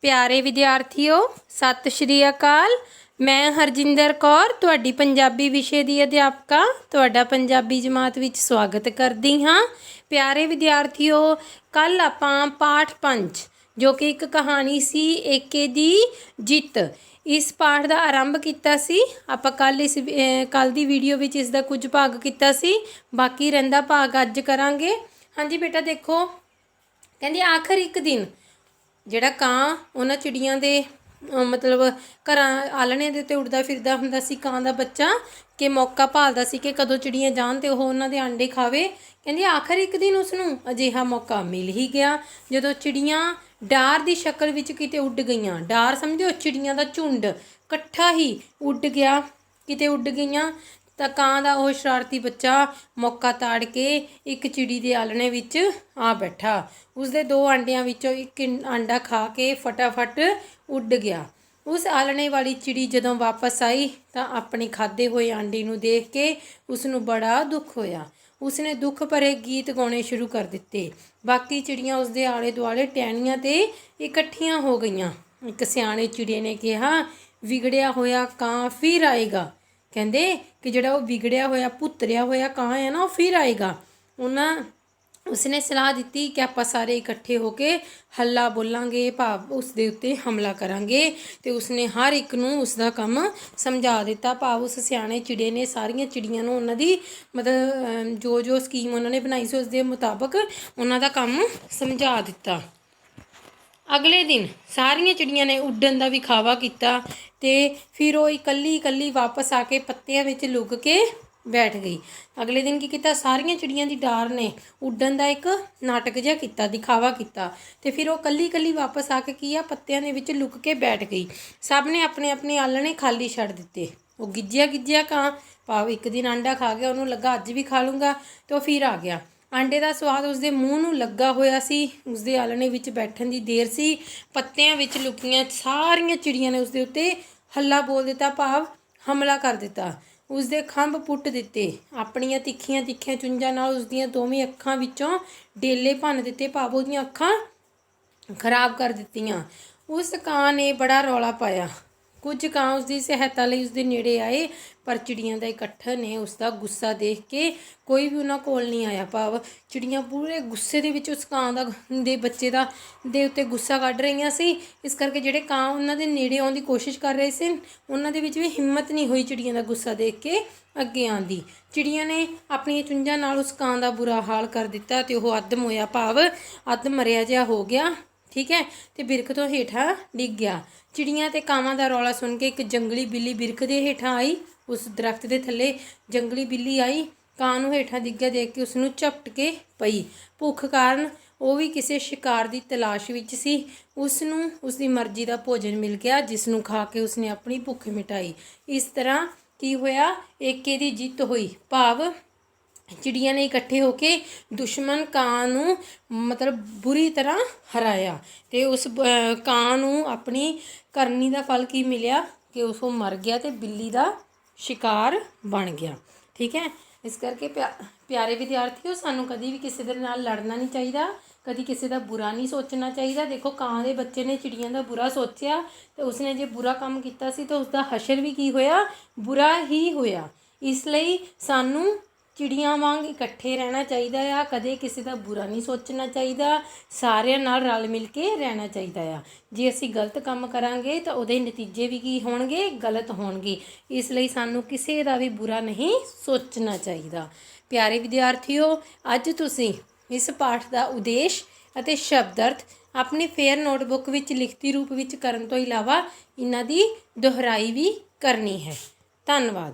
प्यारे विद्यार्थियों सत श्री अकाल। मैं हरजिंदर कौर तुहाडी पंजाबी विषय की अध्यापका तुहाडा पंजाबी जमात विच स्वागत करदी हाँ। प्यारे विद्यार्थियों कल आपां पाठ 5 जो कि एक कहानी सी एके दी जित इस पाठ का आरंभ किया सी। आपां कल दी वीडियो विच इसदा कुछ भाग किया सी, बाकी रहिंदा भाग अज करांगे। हाँ जी बेटा देखो, कहंदी आखिर एक दिन ਜਿਹੜਾ ਕਾਂ ਉਹਨਾਂ ਚਿੜੀਆਂ ਦੇ मतलब घरां आलਣੇ ਦੇ ਉੱਤੇ ਉੱਡਦਾ ਫਿਰਦਾ ਹੁੰਦਾ ਸੀ। ਕਾਂ ਦਾ ਬੱਚਾ ਕਿ ਮੌਕਾ ਭਾਲਦਾ ਸੀ ਕਿ ਕਦੋਂ ਚਿੜੀਆਂ ਜਾਣ ਤੇ ਉਹ ਉਹਨਾਂ ਦੇ ਆਂਡੇ ਖਾਵੇ। ਕਹਿੰਦੀ ਆਖਰ ਇੱਕ ਦਿਨ ਉਸ ਨੂੰ ਅਜਿਹਾ ਮੌਕਾ ਮਿਲ ਹੀ ਗਿਆ ਜਦੋਂ ਚਿੜੀਆਂ ਡਾਰ ਦੀ ਸ਼ਕਲ ਵਿੱਚ ਕਿਤੇ ਉੱਡ ਗਈਆਂ। ਡਾਰ ਸਮਝੋ ਚਿੜੀਆਂ ਦਾ ਝੁੰਡ ਇਕੱਠਾ ਹੀ ਉੱਡ ਗਿਆ, ਕਿਤੇ ਉੱਡ ਗਈਆਂ। ਤਾਂ ਕਾਂ ਦਾ ਉਹ ਸ਼ਰਾਰਤੀ ਬੱਚਾ ਮੌਕਾ ਤਾੜ ਕੇ ਇੱਕ ਚਿੜੀ ਦੇ ਆਲਣੇ ਵਿੱਚ ਆ ਬੈਠਾ। ਉਸਦੇ ਦੋ ਆਂਡਿਆਂ ਵਿੱਚੋਂ ਇੱਕ ਆਂਡਾ ਖਾ ਕੇ ਫਟਾਫਟ ਉੱਡ ਗਿਆ। ਉਸ ਆਲਣੇ ਵਾਲੀ ਚਿੜੀ ਜਦੋਂ ਵਾਪਸ ਆਈ ਤਾਂ ਆਪਣੇ ਖਾਧੇ ਹੋਏ ਆਂਡੇ ਨੂੰ ਦੇਖ ਕੇ ਉਸ ਨੂੰ ਬੜਾ ਦੁੱਖ ਹੋਇਆ। ਉਸਨੇ ਦੁੱਖ ਭਰੇ ਗੀਤ ਗਾਉਣੇ ਸ਼ੁਰੂ ਕਰ ਦਿੱਤੇ। ਬਾਕੀ ਚਿੜੀਆਂ ਉਸਦੇ ਆਲੇ ਦੁਆਲੇ ਟਹਿਣੀਆਂ 'ਤੇ ਇਕੱਠੀਆਂ ਹੋ ਗਈਆਂ। ਇੱਕ ਸਿਆਣੇ ਚਿੜੀ ਨੇ ਕਿਹਾ, ਵਿਗੜਿਆ ਹੋਇਆ ਕਾਂ ਫਿਰ ਆਏਗਾ। ਕਹਿੰਦੇ ਕਿ ਜਿਹੜਾ ਉਹ ਵਿਗੜਿਆ ਹੋਇਆ ਭੁੱਤਰਿਆ ਹੋਇਆ ਕਾਂ ਹੈ ਨਾ, ਉਹ ਫਿਰ ਆਏਗਾ। ਉਸਨੇ ਸਲਾਹ ਦਿੱਤੀ ਕਿ ਆਪਾਂ ਸਾਰੇ ਇਕੱਠੇ ਹੋ ਕੇ ਹੱਲਾ ਬੋਲਾਂਗੇ, ਭਾਵ ਉਸ ਦੇ ਉੱਤੇ ਹਮਲਾ ਕਰਾਂਗੇ। ਅਤੇ ਉਸਨੇ ਹਰ ਇੱਕ ਨੂੰ ਉਸ ਦਾ ਕੰਮ ਸਮਝਾ ਦਿੱਤਾ। ਭਾਵ ਉਸ ਸਿਆਣੇ ਚਿੜੇ ਨੇ ਸਾਰੀਆਂ ਚਿੜੀਆਂ ਨੂੰ ਉਹਨਾਂ ਦੀ ਮਤਲਬ ਜੋ ਸਕੀਮ ਉਹਨਾਂ ਨੇ ਬਣਾਈ ਸੀ ਉਸ ਦੇ ਮੁਤਾਬਕ ਉਹਨਾਂ ਦਾ ਕੰਮ ਸਮਝਾ ਦਿੱਤਾ। ਅਗਲੇ ਦਿਨ ਸਾਰੀਆਂ ਚਿੜੀਆਂ ਨੇ ਉੱਡਣ ਦਾ ਵਿਖਾਵਾ ਕੀਤਾ ਅਤੇ ਫਿਰ ਉਹ ਇਕੱਲੀ ਵਾਪਸ ਆ ਕੇ ਪੱਤਿਆਂ ਵਿੱਚ ਲੁਕ ਕੇ ਬੈਠ ਗਈ। ਅਗਲੇ ਦਿਨ ਕੀ ਕੀਤਾ, ਸਾਰੀਆਂ ਚਿੜੀਆਂ ਦੀ ਡਾਰ ਨੇ ਉੱਡਣ ਦਾ ਇੱਕ ਨਾਟਕ ਜਿਹਾ ਕੀਤਾ, ਦਿਖਾਵਾ ਕੀਤਾ ਅਤੇ ਫਿਰ ਉਹ ਇਕੱਲੀ ਵਾਪਸ ਆ ਕੇ ਕੀ ਆ ਪੱਤਿਆਂ ਦੇ ਵਿੱਚ ਲੁਕ ਕੇ ਬੈਠ ਗਈ। ਸਭ ਨੇ ਆਪਣੇ ਆਲਣੇ ਖਾਲੀ ਛੱਡ ਦਿੱਤੇ। ਉਹ ਗਿੱਜਿਆ ਕਾਂ ਭਾਵ ਇੱਕ ਦਿਨ ਆਂਡਾ ਖਾ ਗਿਆ, ਉਹਨੂੰ ਲੱਗਾ ਅੱਜ ਵੀ ਖਾ ਲੂੰਗਾ ਅਤੇ ਉਹ ਫਿਰ ਆ ਗਿਆ। ਆਂਡੇ ਦਾ ਸਵਾਦ ਉਸਦੇ ਮੂੰਹ ਨੂੰ ਲੱਗਾ ਹੋਇਆ ਸੀ। ਉਸਦੇ ਆਲਣੇ ਵਿੱਚ ਬੈਠਣ ਦੀ ਦੇਰ ਸੀ। ਪੱਤਿਆਂ ਵਿੱਚ ਲੁਕੀਆਂ ਸਾਰੀਆਂ ਚਿੜੀਆਂ ਨੇ ਉਸਦੇ ਉੱਤੇ ਹੱਲਾ ਬੋਲ ਦਿੱਤਾ, ਭਾਵ ਹਮਲਾ ਕਰ ਦਿੱਤਾ। ਉਸਦੇ ਖੰਭ ਪੁੱਟ ਦਿੱਤੇ। ਆਪਣੀਆਂ ਤਿੱਖੀਆਂ ਚੁੰਝਾਂ ਨਾਲ ਉਸਦੀਆਂ ਦੋਵੇਂ ਅੱਖਾਂ ਵਿੱਚੋਂ ਡੇਲੇ ਭੰਨ ਦਿੱਤੇ, ਭਾਵ ਉਹਦੀਆਂ ਅੱਖਾਂ ਖਰਾਬ ਕਰ ਦਿੱਤੀਆਂ। ਉਸ ਕਾਂ ਨੇ ਬੜਾ ਰੌਲਾ ਪਾਇਆ। ਕੁਝ ਕਾਂ ਉਸਦੀ ਸਹਾਇਤਾ ਲਈ ਉਸਦੇ ਨੇੜੇ ਆਏ, ਪਰ ਚਿੜੀਆਂ ਦਾ ਇਕੱਠ ਨੇ ਉਸਦਾ ਗੁੱਸਾ ਦੇਖ ਕੇ ਕੋਈ ਵੀ ਉਹਨਾਂ ਕੋਲ ਨਹੀਂ ਆਇਆ। ਭਾਵ ਚਿੜੀਆਂ ਪੂਰੇ ਗੁੱਸੇ ਦੇ ਵਿੱਚ ਉਸ ਕਾਂ ਦੇ ਬੱਚੇ ਦੇ ਉੱਤੇ ਗੁੱਸਾ ਕੱਢ ਰਹੀਆਂ ਸੀ। ਇਸ ਕਰਕੇ ਜਿਹੜੇ ਕਾਂ ਉਹਨਾਂ ਦੇ ਨੇੜੇ ਆਉਣ ਦੀ ਕੋਸ਼ਿਸ਼ ਕਰ ਰਹੇ ਸੀ, ਉਹਨਾਂ ਦੇ ਵਿੱਚ ਵੀ ਹਿੰਮਤ ਨਹੀਂ ਹੋਈ ਚਿੜੀਆਂ ਦਾ ਗੁੱਸਾ ਦੇਖ ਕੇ ਅੱਗੇ ਆਉਣ ਦੀ। ਚਿੜੀਆਂ ਨੇ ਆਪਣੀਆਂ ਚੁੰਝਾਂ ਨਾਲ ਉਸ ਕਾਂ ਦਾ ਬੁਰਾ ਹਾਲ ਕਰ ਦਿੱਤਾ ਅਤੇ ਉਹ ਅੱਧ ਮੋਇਆ, ਭਾਵ ਅੱਧ ਮਰਿਆ ਜਿਹਾ ਹੋ ਗਿਆ। ਠੀਕ ਹੈ, ਅਤੇ ਬਿਰਖ ਤੋਂ ਹੇਠਾਂ ਡਿੱਗ ਗਿਆ। ਚਿੜੀਆਂ ਅਤੇ ਕਾਵਾਂ ਦਾ ਰੌਲਾ ਸੁਣ ਕੇ ਇੱਕ ਜੰਗਲੀ ਬਿੱਲੀ ਬਿਰਖ ਦੇ ਹੇਠਾਂ ਆਈ। ਉਸ ਦਰਖਤ ਦੇ ਥੱਲੇ ਜੰਗਲੀ ਬਿੱਲੀ ਆਈ, ਕਾਂ ਨੂੰ ਹੇਠਾਂ ਡਿੱਗਿਆ ਦੇਖ ਕੇ ਉਸ ਨੂੰ ਝਪਟ ਕੇ ਪਈ। ਭੁੱਖ ਕਾਰਨ ਉਹ ਵੀ ਕਿਸੇ ਸ਼ਿਕਾਰ ਦੀ ਤਲਾਸ਼ ਵਿੱਚ ਸੀ। ਉਸ ਨੂੰ ਉਸਦੀ ਮਰਜ਼ੀ ਦਾ ਭੋਜਨ ਮਿਲ ਗਿਆ, ਜਿਸ ਨੂੰ ਖਾ ਕੇ ਉਸਨੇ ਆਪਣੀ ਭੁੱਖ ਮਿਟਾਈ। ਇਸ ਤਰ੍ਹਾਂ ਕੀ ਹੋਇਆ, ਏਕੇ ਦੀ ਜਿੱਤ ਹੋਈ, ਭਾਵ ਚਿੜੀਆਂ ਨੇ ਇਕੱਠੇ ਹੋ ਕੇ ਦੁਸ਼ਮਣ ਕਾਂ ਨੂੰ ਮਤਲਬ ਬੁਰੀ ਤਰ੍ਹਾਂ ਹਰਾਇਆ। ਅਤੇ ਉਸ ਕਾਂ ਨੂੰ ਆਪਣੀ ਕਰਨੀ ਦਾ ਫਲ ਕੀ ਮਿਲਿਆ ਕਿ ਉਹ ਮਰ ਗਿਆ ਅਤੇ ਬਿੱਲੀ ਦਾ ਸ਼ਿਕਾਰ ਬਣ ਗਿਆ। ਠੀਕ ਹੈ, ਇਸ ਕਰਕੇ ਪਿਆਰੇ ਵਿਦਿਆਰਥੀਓ ਸਾਨੂੰ ਕਦੀ ਵੀ ਕਿਸੇ ਦੇ ਨਾਲ ਲੜਨਾ ਨਹੀਂ ਚਾਹੀਦਾ, ਕਦੀ ਕਿਸੇ ਦਾ ਬੁਰਾ ਨਹੀਂ ਸੋਚਣਾ ਚਾਹੀਦਾ। ਦੇਖੋ ਕਾਂ ਦੇ ਬੱਚੇ ਨੇ ਚਿੜੀਆਂ ਦਾ ਬੁਰਾ ਸੋਚਿਆ ਅਤੇ ਉਸਨੇ ਜੇ ਬੁਰਾ ਕੰਮ ਕੀਤਾ ਸੀ ਤਾਂ ਉਸਦਾ ਹਸ਼ਰ ਵੀ ਕੀ ਹੋਇਆ, ਬੁਰਾ ਹੀ ਹੋਇਆ। ਇਸ ਲਈ ਸਾਨੂੰ ਚਿੜੀਆਂ ਵਾਂਗ ਇਕੱਠੇ ਰਹਿਣਾ ਚਾਹੀਦਾ ਆ, ਕਦੇ ਕਿਸੇ ਦਾ ਬੁਰਾ ਨਹੀਂ ਸੋਚਣਾ ਚਾਹੀਦਾ, ਸਾਰਿਆਂ ਨਾਲ ਰਲ ਮਿਲ ਕੇ ਰਹਿਣਾ ਚਾਹੀਦਾ ਆ। ਜੇ ਅਸੀਂ ਗਲਤ ਕੰਮ ਕਰਾਂਗੇ ਤਾਂ ਉਹਦੇ ਨਤੀਜੇ ਵੀ ਕੀ ਹੋਣਗੇ, ਗਲਤ ਹੋਣਗੇ। ਇਸ ਲਈ ਸਾਨੂੰ ਕਿਸੇ ਦਾ ਵੀ ਬੁਰਾ ਨਹੀਂ ਸੋਚਣਾ ਚਾਹੀਦਾ। ਪਿਆਰੇ ਵਿਦਿਆਰਥੀਓ, ਅੱਜ ਤੁਸੀਂ ਇਸ ਪਾਠ ਦਾ ਉਦੇਸ਼ ਅਤੇ ਸ਼ਬਦ ਅਰਥ ਆਪਣੀ ਫੇਅਰ ਨੋਟਬੁੱਕ ਵਿੱਚ ਲਿਖਤੀ ਰੂਪ ਵਿੱਚ ਕਰਨ ਤੋਂ ਇਲਾਵਾ ਇਹਨਾਂ ਦੀ ਦੁਹਰਾਈ ਵੀ ਕਰਨੀ ਹੈ। ਧੰਨਵਾਦ।